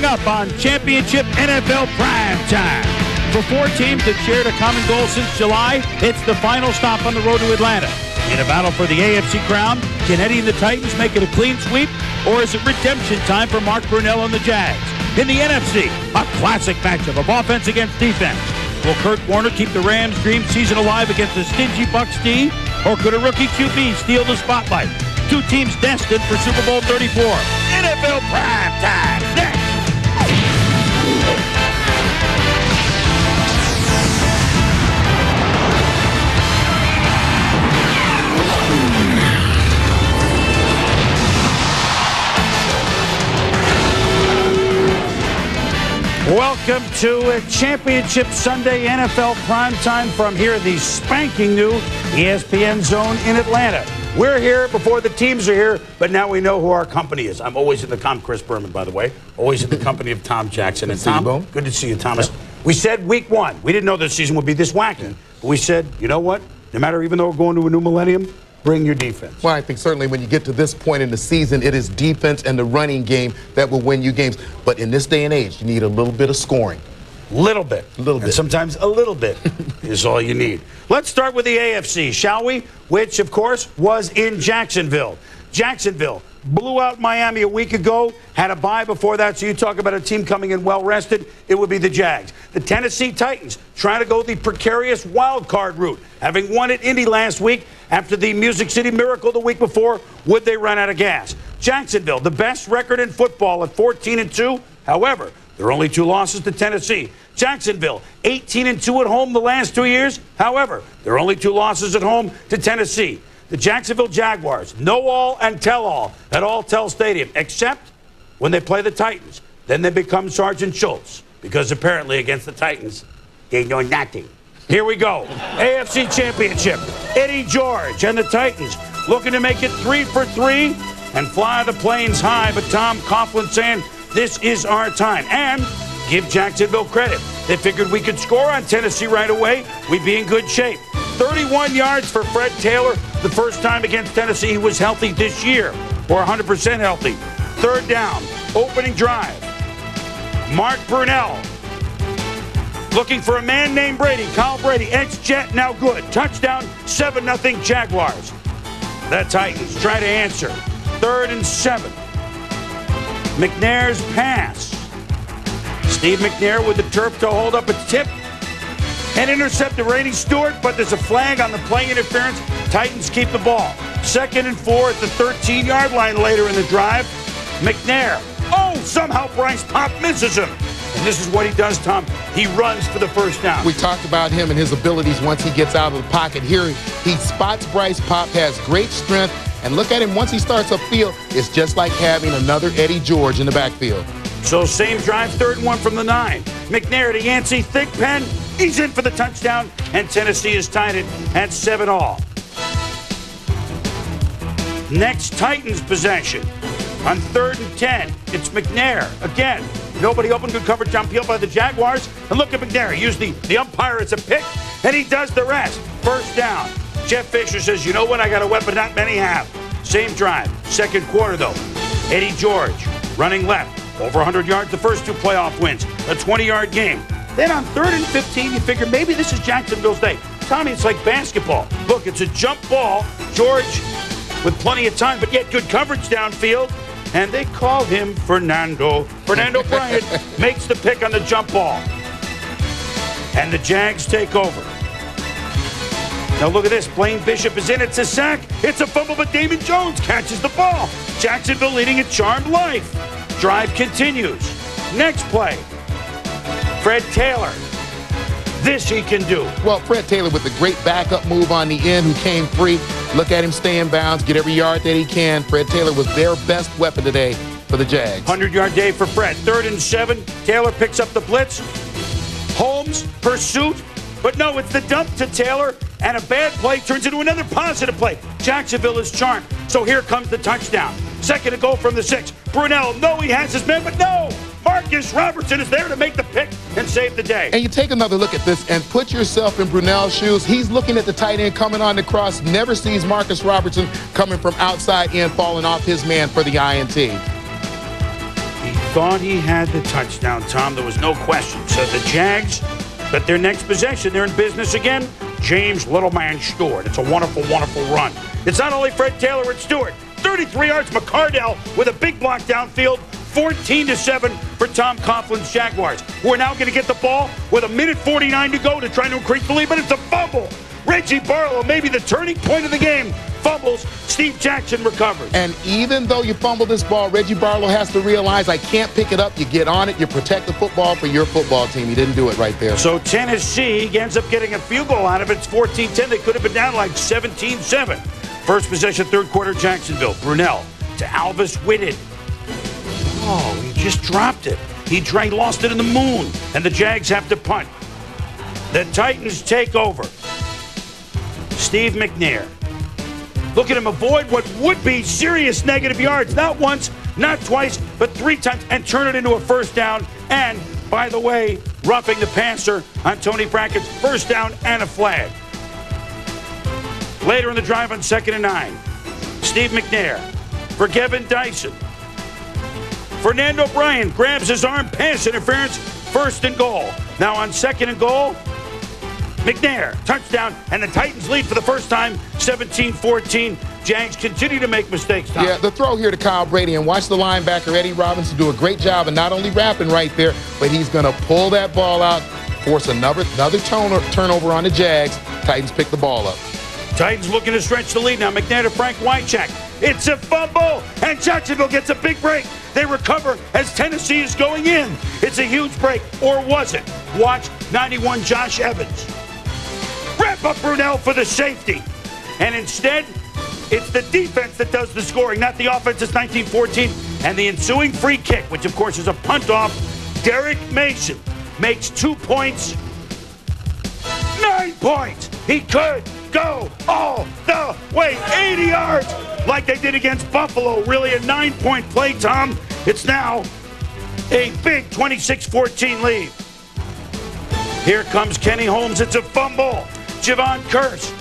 coming up on Championship NFL Primetime. For 4 teams that shared a common goal since July, it's the final stop on the road to Atlanta. In a battle for the AFC crown, can Eddie and the Titans make it a clean sweep, or is it redemption time for Mark Brunell and the Jags? In the NFC, a classic matchup of offense against defense. Will Kurt Warner keep the Rams' dream season alive against the stingy Bucs D, or could a rookie QB steal the spotlight? 2 teams destined for Super Bowl 34. NFL Primetime next. Welcome to a Championship Sunday NFL Primetime from here, the spanking new ESPN Zone in Atlanta. We're here before the teams are here, but now we know who our company is. I'm always in the Chris Berman, by the way. Always in the company of Tom Jackson. And Tom, good to see you, Thomas. Yep. We said week 1. We didn't know this season would be this wacky. But we said, you know what? No matter, even though we're going to a new millennium, bring your defense. Well, I think certainly when you get to this point in the season, it is defense and the running game that will win you games. But in this day and age, you need a little bit of scoring. Little bit. A little bit. And sometimes a little bit is all you need. Let's start with the AFC, shall we? Which, of course, was in Jacksonville. Jacksonville blew out Miami a week ago, had a bye before that, so you talk about a team coming in well-rested, it would be the Jags. The Tennessee Titans trying to go the precarious wild card route. Having won at Indy last week after the Music City Miracle the week before, would they run out of gas? Jacksonville, the best record in football at 14-2. However, there are only 2 losses to Tennessee. Jacksonville, 18-2 at home the last 2 years. However, there are only 2 losses at home to Tennessee. The Jacksonville Jaguars, know all and tell all at Alltel Stadium, except when they play the Titans. Then they become Sergeant Schultz, because apparently against the Titans, they know nothing. Here we go. AFC Championship. Eddie George and the Titans looking to make it 3 for 3 and fly the planes high. But Tom Coughlin saying, this is our time. And give Jacksonville credit. They figured we could score on Tennessee right away. We'd be in good shape. 31 yards for Fred Taylor. The first time against Tennessee he was healthy this year, or 100% healthy. 3rd down, opening drive. Mark Brunell looking for a man named Brady. Kyle Brady, ex-Jet, now good. Touchdown, 7-0 Jaguars. The Titans try to answer. 3rd and 7. McNair's pass. Steve McNair with the turf to hold up a tip and intercept the Rainey Stewart, but there's a flag on the play interference. Titans keep the ball. 2nd and 4 at the 13-yard line later in the drive. McNair. Oh, somehow Bryce Pop misses him. And this is what he does, Tom. He runs for the first down. We talked about him and his abilities once he gets out of the pocket. Here he spots Bryce Pop, has great strength, and look at him once he starts upfield. It's just like having another Eddie George in the backfield. So same drive, 3rd and 1 from the 9. McNair to Yancey, thick pen. He's in for the touchdown, and Tennessee is tied it at 7-all. Next Titans possession. On 3rd and 10, it's McNair. Again, nobody open, good coverage downfield by the Jaguars. And look at McNair. Use the umpire as a pick, and he does the rest. 1st down. Jeff Fisher says, you know what? I got a weapon not many have. Same drive. 2nd quarter, though. Eddie George running left. Over 100 yards the first 2 playoff wins. A 20-yard game. Then on 3rd and 15, you figure maybe this is Jacksonville's day. Tommy, it's like basketball. Look, it's a jump ball. George with plenty of time, but yet good coverage downfield. And they call him Fernando. Fernando Bryant makes the pick on the jump ball. And the Jags take over. Now look at this. Blaine Bishop is in. It's a sack. It's a fumble, but Damon Jones catches the ball. Jacksonville leading a charmed life. Drive continues. Next play. Fred Taylor. This he can do. Well, Fred Taylor with a great backup move on the end who came free. Look at him stay in bounds, get every yard that he can. Fred Taylor was their best weapon today for the Jags. 100-yard day for Fred. 3rd and 7. Taylor picks up the blitz. Holmes, pursuit. But no, it's the dump to Taylor, and a bad play turns into another positive play. Jacksonville is charmed. So here comes the touchdown. 2nd to go from the 6. Brunell, no, he has his man, but no! Marcus Robertson is there to make the pick and save the day. And you take another look at this and put yourself in Brunell's shoes. He's looking at the tight end coming on the cross, never sees Marcus Robertson coming from outside in, falling off his man for the INT. He thought he had the touchdown, Tom. There was no question. So the Jags, but their next possession, they're in business again. James Littleman Stewart. It's a wonderful, wonderful run. It's not only Fred Taylor and Stewart. 33 yards, McCardell with a big block downfield. 14-7 for Tom Coughlin's Jaguars, who are now going to get the ball with 1:49 to go to try to increase the lead, but it's a fumble. Reggie Barlow, maybe the turning point of the game, fumbles. Steve Jackson recovers. And even though you fumble this ball, Reggie Barlow has to realize, I can't pick it up. You get on it, you protect the football for your football team. He didn't do it right there. So Tennessee ends up getting a field goal out of it. It's 14-10. They could have been down like 17-7. First possession, third quarter, Jacksonville. Brunell to Alvis Whitted. Oh, he just dropped it. He lost it in the moon, and the Jags have to punt. The Titans take over. Steve McNair. Look at him avoid what would be serious negative yards. Not once, not twice, but 3 times, and turn it into a first down. And, by the way, roughing the passer on Tony Brackett's first down and a flag. Later in the drive on 2nd and 9, Steve McNair for Kevin Dyson. Fernando Bryan grabs his arm, pass interference, 1st and goal. Now on 2nd and goal, McNair, touchdown, and the Titans lead for the first time, 17-14. Jags continue to make mistakes, Tom. Yeah, the throw here to Kyle Brady, and watch the linebacker, Eddie Robinson, do a great job of not only wrapping right there, but he's going to pull that ball out, force another turnover on the Jags. Titans pick the ball up. Titans looking to stretch the lead now. McNair to Frank Wycheck. It's a fumble, and Jacksonville gets a big break. They recover as Tennessee is going in. It's a huge break, or was it? Watch 91 Josh Evans. Wrap up Brunell for the safety. And instead, it's the defense that does the scoring, not the offense. It's 19-14. And the ensuing free kick, which of course is a punt off, Derek Mason makes 2 points. 9 points. He could go all the way, 80 yards, like they did against Buffalo. Really a 9-point play, Tom. It's now a big 26-14 lead. Here comes Kenny Holmes. It's a fumble. Javon Kearse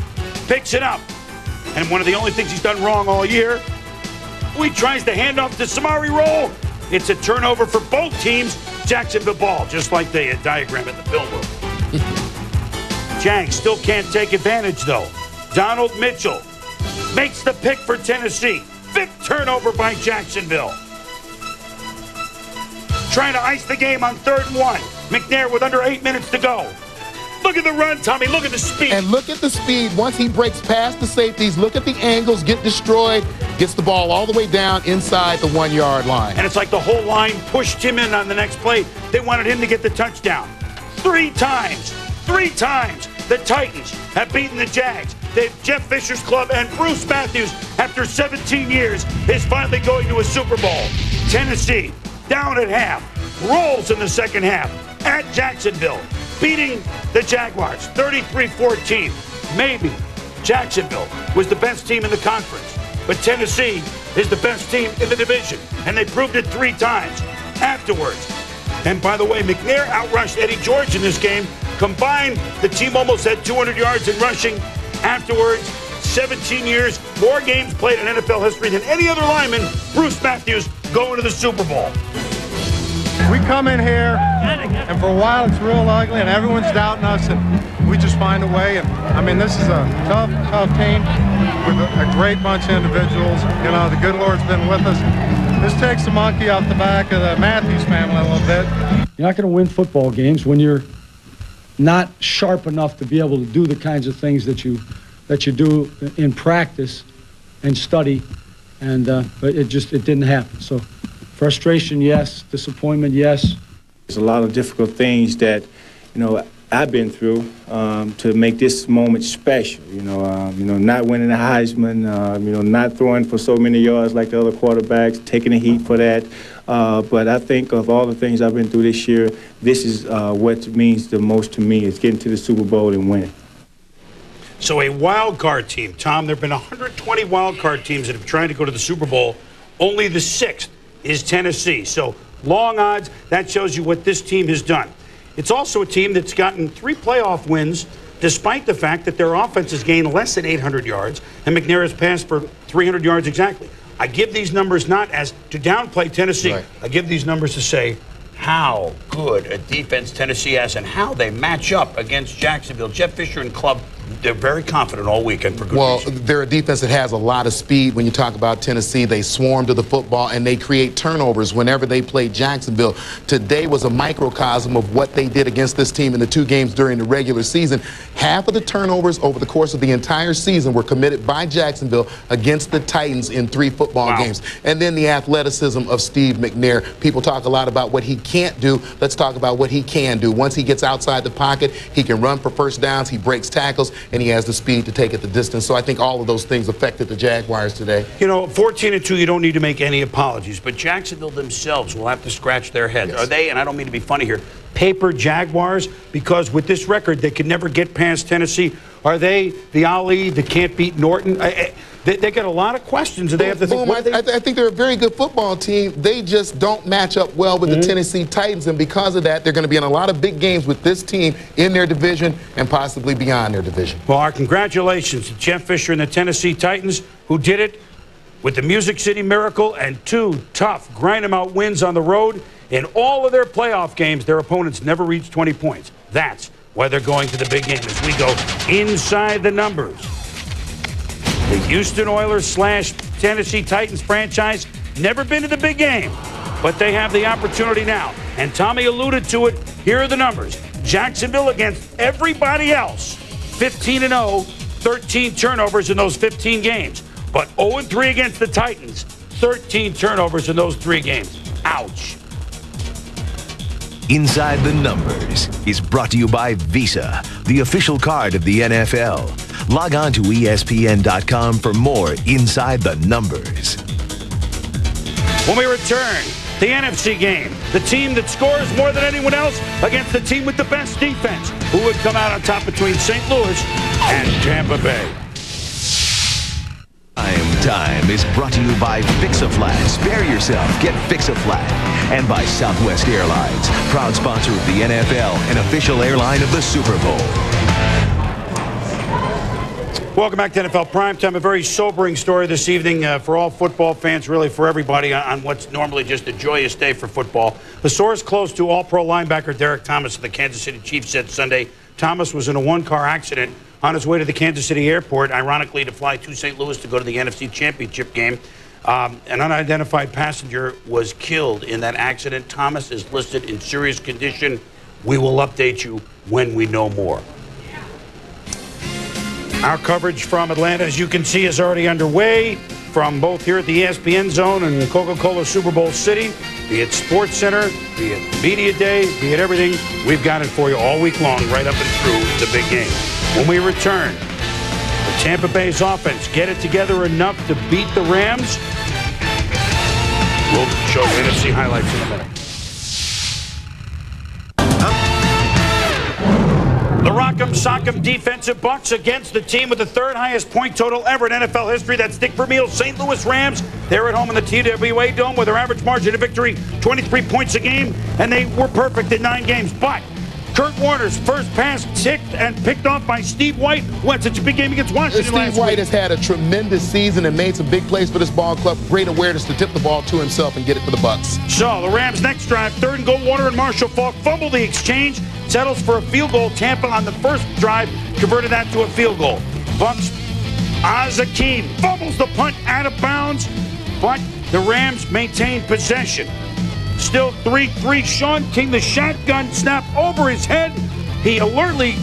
picks it up. And one of the only things he's done wrong all year, he tries to hand off to Samari Roll. It's a turnover for both teams. Jacksonville ball, just like they had diagrammed in the film room. Jags still can't take advantage, though. Donald Mitchell makes the pick for Tennessee. 5th turnover by Jacksonville. Trying to ice the game on 3rd and 1. McNair with under 8 minutes to go. Look at the run, Tommy. Look at the speed. And look at the speed. Once he breaks past the safeties, look at the angles, get destroyed, gets the ball all the way down inside the 1-yard line. And it's like the whole line pushed him in on the next play. They wanted him to get the touchdown. 3 times the Titans have beaten the Jags. Jeff Fisher's club and Bruce Matthews, after 17 years, is finally going to a Super Bowl. Tennessee, down at half, rolls in the second half at Jacksonville, beating the Jaguars 33-14. Maybe Jacksonville was the best team in the conference, but Tennessee is the best team in the division, and they proved it 3 times afterwards. And by the way, McNair outrushed Eddie George in this game. Combined, the team almost had 200 yards in rushing. Afterwards, 17 years, more games played in NFL history than any other lineman. Bruce Matthews going to the Super Bowl. We come in here, and for a while it's real ugly, and everyone's doubting us, and we just find a way. And I mean, this is a tough team with a great bunch of individuals. You know, the good Lord's been with us. This takes the monkey off the back of the Matthews family a little bit. You're not going to win football games when you're not sharp enough to be able to do the kinds of things that you do in practice and study, and but it didn't happen. So frustration, yes. Disappointment, yes. There's a lot of difficult things that, you know, I've been through to make this moment special. Not winning the Heisman, not throwing for so many yards like the other quarterbacks, taking the heat for that. But I think of all the things I've been through this year, this is what means the most to me, is getting to the Super Bowl and winning. So a wild card team, Tom, there have been 120 wild card teams that have tried to go to the Super Bowl. Only the 6th is Tennessee. So long odds, that shows you what this team has done. It's also a team that's gotten 3 playoff wins, despite the fact that their offense has gained less than 800 yards, and McNair has passed for 300 yards exactly. I give these numbers not as to downplay Tennessee. Right. I give these numbers to say how good a defense Tennessee has and how they match up against Jacksonville. Jeff Fisher and club, they're very confident all weekend for good reason. They're a defense that has a lot of speed. When you talk about Tennessee, they swarm to the football and they create turnovers whenever they play Jacksonville. Today was a microcosm of what they did against this team in the 2 games during the regular season. Half of the turnovers over the course of the entire season were committed by Jacksonville against the Titans in 3 football games. And then the athleticism of Steve McNair. People talk a lot about what he can't do. Let's talk about what he can do. Once he gets outside the pocket, he can run for first downs, he breaks tackles, and he has the speed to take it the distance. So I think all of those things affected the Jaguars today. You know, 14-2, you don't need to make any apologies, but Jacksonville themselves will have to scratch their heads. Yes. Are they, and I don't mean to be funny here, paper Jaguars? Because with this record, they could never get past Tennessee. Are they the Ali that can't beat Norton? They got a lot of questions, and they have to think. I think they're a very good football team. They just don't match up well with the Tennessee Titans, and because of that, they're going to be in a lot of big games with this team in their division and possibly beyond their division. Well, our congratulations to Jeff Fisher and the Tennessee Titans, who did it with the Music City Miracle and 2 tough, grind-em-out wins on the road. In all of their playoff games, their opponents never reached 20 points. That's why they're going to the big game as we go inside the numbers. The Houston Oilers / Tennessee Titans franchise never been to the big game, but they have the opportunity now. And Tommy alluded to it. Here are the numbers. Jacksonville against everybody else, 15-0, 13 turnovers in those 15 games. But 0-3 against the Titans, 13 turnovers in those 3 games. Ouch. Inside the Numbers is brought to you by Visa, the official card of the NFL. Log on to ESPN.com for more Inside the Numbers. When we return, the NFC game, the team that scores more than anyone else against the team with the best defense, who would come out on top between St. Louis and Tampa Bay. Time is brought to you by Fix-A-Flat. Spare yourself. Get Fix-A-Flat. And by Southwest Airlines, proud sponsor of the NFL and official airline of the Super Bowl. Welcome back to NFL Primetime. A very sobering story this evening for all football fans, really for everybody, on what's normally just a joyous day for football. The source close to All-Pro linebacker Derek Thomas of the Kansas City Chiefs said Sunday Thomas was in a 1-car accident on his way to the Kansas City airport, ironically to fly to St. Louis to go to the NFC Championship game. An unidentified passenger was killed in that accident. Thomas is listed in serious condition. We will update you when we know more. Our coverage from Atlanta, as you can see, is already underway from both here at the ESPN Zone and Coca-Cola Super Bowl City, be it Sports Center, be it Media Day, be it everything. We've got it for you all week long, right up and through the big game. When we return, the Tampa Bay's offense get it together enough to beat the Rams. We'll show you NFC highlights in a minute. The Rock'em Sock'em defensive Bucks against the team with the 3rd highest point total ever in NFL history. That's Dick Vermeil's St. Louis Rams. They're at home in the TWA Dome with their average margin of victory, 23 points a game, and they were perfect in 9 games. But Kurt Warner's first pass ticked and picked off by Steve White. Went such a big game against Washington last week. Steve White has had a tremendous season and made some big plays for this ball club. Great awareness to tip the ball to himself and get it for the Bucks. So the Rams' next drive, 3rd and goal. Warner and Marshall Faulk fumble the exchange. Settles for a field goal. Tampa on the first drive converted that to a field goal. Bucks, Azakim fumbles the punt out of bounds, but the Rams maintain possession. Still 3-3. Sean King, the shotgun snap over his head. He alertly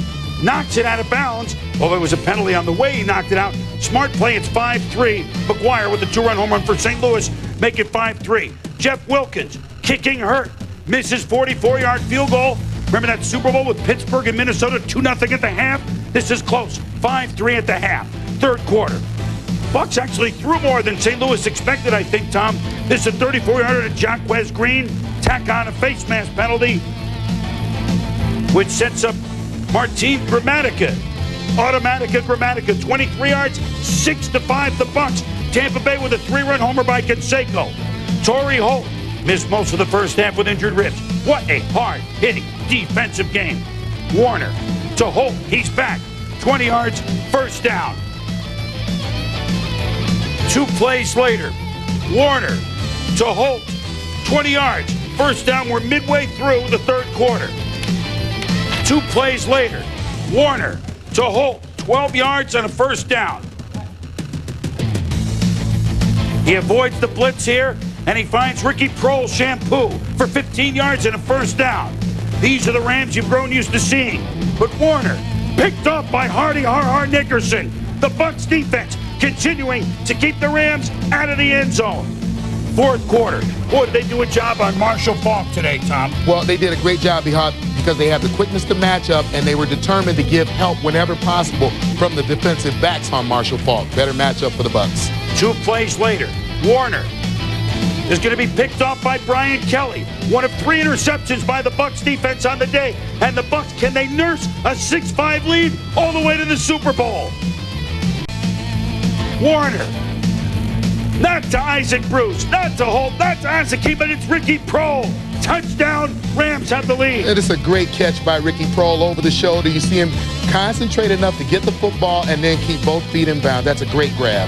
knocks it out of bounds. Although it was a penalty on the way he knocked it out. Smart play, it's 5-3. McGuire with the 2-run home run for St. Louis, make it 5-3. Jeff Wilkins, kicking hurt, misses 44-yard field goal. Remember that Super Bowl with Pittsburgh and Minnesota, 2-0 at the half? This is close, 5-3 at the half. 3rd quarter. Bucks actually threw more than St. Louis expected, I think, Tom. This is a 34-yarder to Jacquez Green. Tack on a face mask penalty, which sets up Martin Gramatica. Automatica Gramatica, 23 yards, 6-5 the Bucks. Tampa Bay with a 3-run homer by Canseco. Torrey Holt missed most of the first half with injured ribs. What a hard-hitting defensive game. Warner to Holt, he's back. 20 yards, first down. 2 plays later, Warner to Holt, 20 yards. First down, we're midway through the third quarter. 2 plays later, Warner to Holt, 12 yards and a first down. He avoids the blitz here, and he finds Ricky Prohl shampoo for 15 yards and a first down. These are the Rams you've grown used to seeing. But Warner, picked up by Hardy Har Nickerson. The Bucs defense continuing to keep the Rams out of the end zone. Fourth quarter. Boy, did they do a job on Marshall Faulk today, Tom. Well, they did a great job because they have the quickness to match up, and they were determined to give help whenever possible from the defensive backs on Marshall Faulk. Better matchup for the Bucs. 2 plays later, Warner is going to be picked off by Brian Kelly. One of 3 interceptions by the Bucs defense on the day. And the Bucs, can they nurse a 6-5 lead all the way to the Super Bowl? Warner. Not to Isaac Bruce, not to Holt, not to Asaki, but it's Ricky Prohl. Touchdown, Rams have the lead. It is a great catch by Ricky Prohl over the shoulder. You see him concentrate enough to get the football and then keep both feet in bounds. That's a great grab.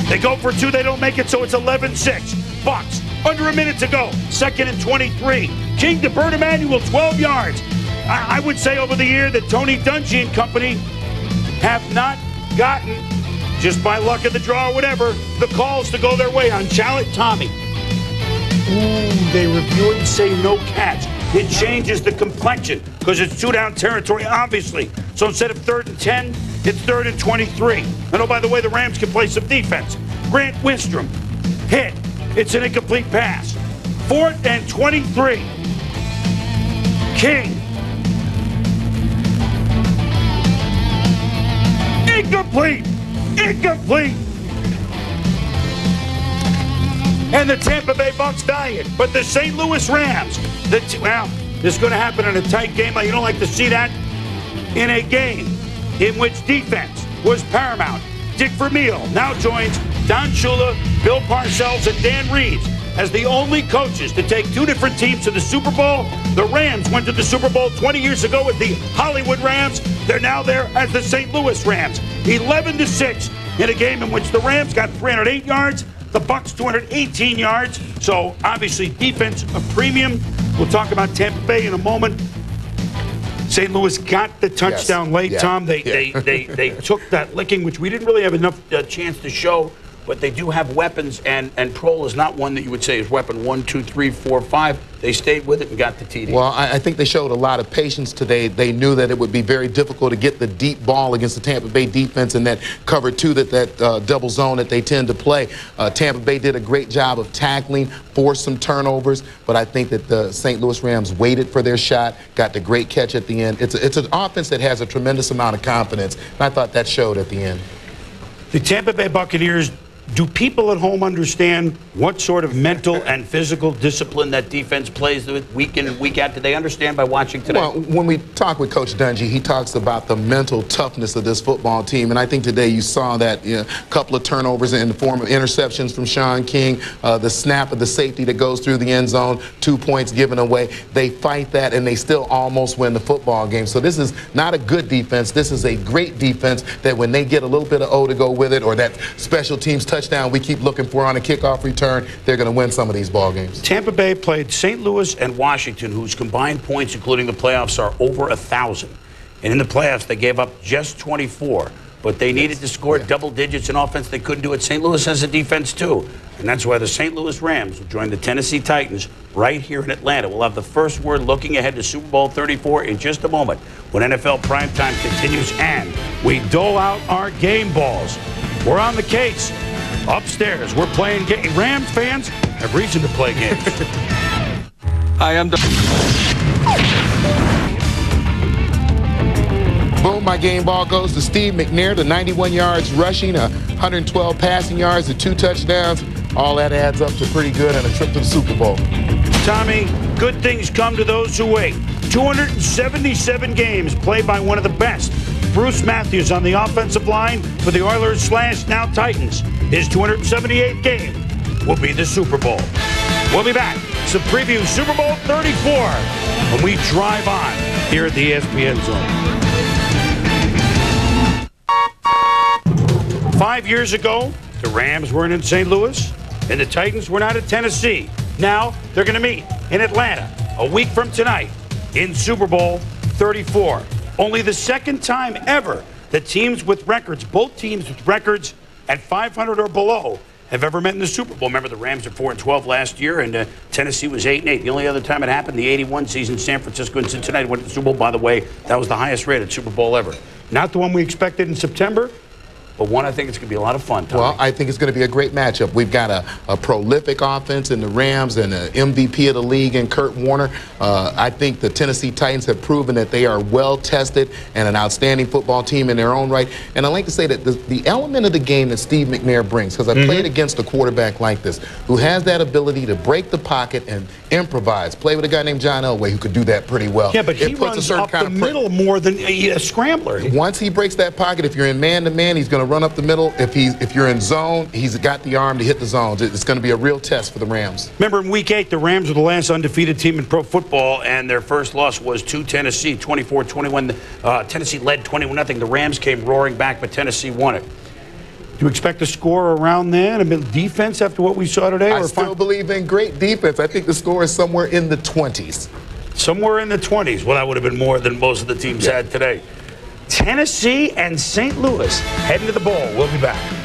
They go for 2, they don't make it, so it's 11-6. Bucs, under a minute to go. 2nd and 23. King to Bert Emanuel, 12 yards. I would say over the year that Tony Dungy and company have not gotten, just by luck of the draw or whatever, the calls to go their way on challenge. Tommy. Ooh, they review it and say no catch. It changes the complexion because it's 2-down territory, obviously. So instead of 3rd and 10, it's 3rd and 23. And oh, by the way, the Rams can play some defense. Grant Wistrom, hit. It's an incomplete pass. 4th and 23. King. Incomplete. Incomplete. And the Tampa Bay Bucs die it. But the St. Louis Rams, well, this is going to happen in a tight game. You don't like to see that in a game in which defense was paramount. Dick Vermeil now joins Don Shula, Bill Parcells, and Dan Reeves as the only coaches to take 2 different teams to the Super Bowl. The Rams went to the Super Bowl 20 years ago with the Hollywood Rams. They're now there as the St. Louis Rams. 11-6 in a game in which the Rams got 308 yards, the Bucs 218 yards. So obviously defense a premium. We'll talk about Tampa Bay in a moment. St. Louis got the touchdown late, Tom. They took that licking, which we didn't really have enough chance to show. But they do have weapons, and Prohl is not one that you would say is weapon 1, 2, 3, 4, 5. They stayed with it and got the TD. Well, I think they showed a lot of patience today. They knew that it would be very difficult to get the deep ball against the Tampa Bay defense in that cover 2, that double zone that they tend to play. Tampa Bay did a great job of tackling, forced some turnovers, but I think that the St. Louis Rams waited for their shot, got the great catch at the end. It's an offense that has a tremendous amount of confidence, and I thought that showed at the end. The Tampa Bay Buccaneers, do people at home understand what sort of mental and physical discipline that defense plays with week in and week out? Do they understand by watching today? Well, when we talk with Coach Dungy, he talks about the mental toughness of this football team. And I think today you saw that, a couple of turnovers in the form of interceptions from Sean King, the snap of the safety that goes through the end zone, 2 points given away. They fight that, and they still almost win the football game. So this is not a good defense. This is a great defense that when they get a little bit of O to go with it, or that special teams touchdown we keep looking for on a kickoff return, they're going to win some of these ball games. Tampa Bay played St. Louis and Washington, whose combined points, including the playoffs, are over 1,000. And in the playoffs, they gave up just 24. But they needed to score double digits in offense. They couldn't do it. St. Louis has a defense, too. And that's why the St. Louis Rams will join the Tennessee Titans right here in Atlanta. We'll have the first word looking ahead to Super Bowl 34 in just a moment when NFL Primetime continues and we dole out our game balls. We're on the case. Upstairs, we're playing games. Rams fans have reason to play games. I am the... Boom, my game ball goes to Steve McNair, the 91 yards rushing, 112 passing yards, the 2 touchdowns. All that adds up to pretty good and a trip to the Super Bowl. Tommy, good things come to those who wait. 277 games played by one of the best. Bruce Matthews on the offensive line for the Oilers / now Titans. His 278th game will be the Super Bowl. We'll be back to preview Super Bowl 34 when we drive on here at the ESPN Zone. 5 years ago, the Rams weren't in St. Louis. and the Titans were not at Tennessee. Now they're going to meet in Atlanta a week from tonight in Super Bowl 34. Only the second time ever that teams with records, both teams with records at 500 or below, have ever met in the Super Bowl. Remember, the Rams were 4-12 last year, and Tennessee was 8-8. The only other time it happened, the '81 season, San Francisco and Cincinnati went to the Super Bowl. By the way, that was the highest-rated Super Bowl ever. Not the one we expected in September, but one I think it's going to be a lot of fun, Tommy. Well, I think it's going to be a great matchup. We've got a prolific offense in the Rams and an MVP of the league in Kurt Warner. I think the Tennessee Titans have proven that they are well-tested and an outstanding football team in their own right. And I like to say that the element of the game that Steve McNair brings, because I played against a quarterback like this, who has that ability to break the pocket and improvise. Play with a guy named John Elway who could do that pretty well. Yeah, but he runs up the middle more than a scrambler. Once he breaks that pocket, if you're in man-to-man, he's going to run up the middle. If you're in zone, he's got the arm to hit the zones. It's going to be a real test for the Rams. Remember, in Week 8, the Rams were the last undefeated team in pro football, and their first loss was to Tennessee, 24-21. Tennessee led 21-0. The Rams came roaring back, but Tennessee won it. Do you expect a score around then, a bit of defense after what we saw today? I still believe in great defense. I think the score is somewhere in the 20s. Somewhere in the 20s. Well, that would have been more than most of the teams had today. Tennessee and St. Louis heading to the bowl. We'll be back.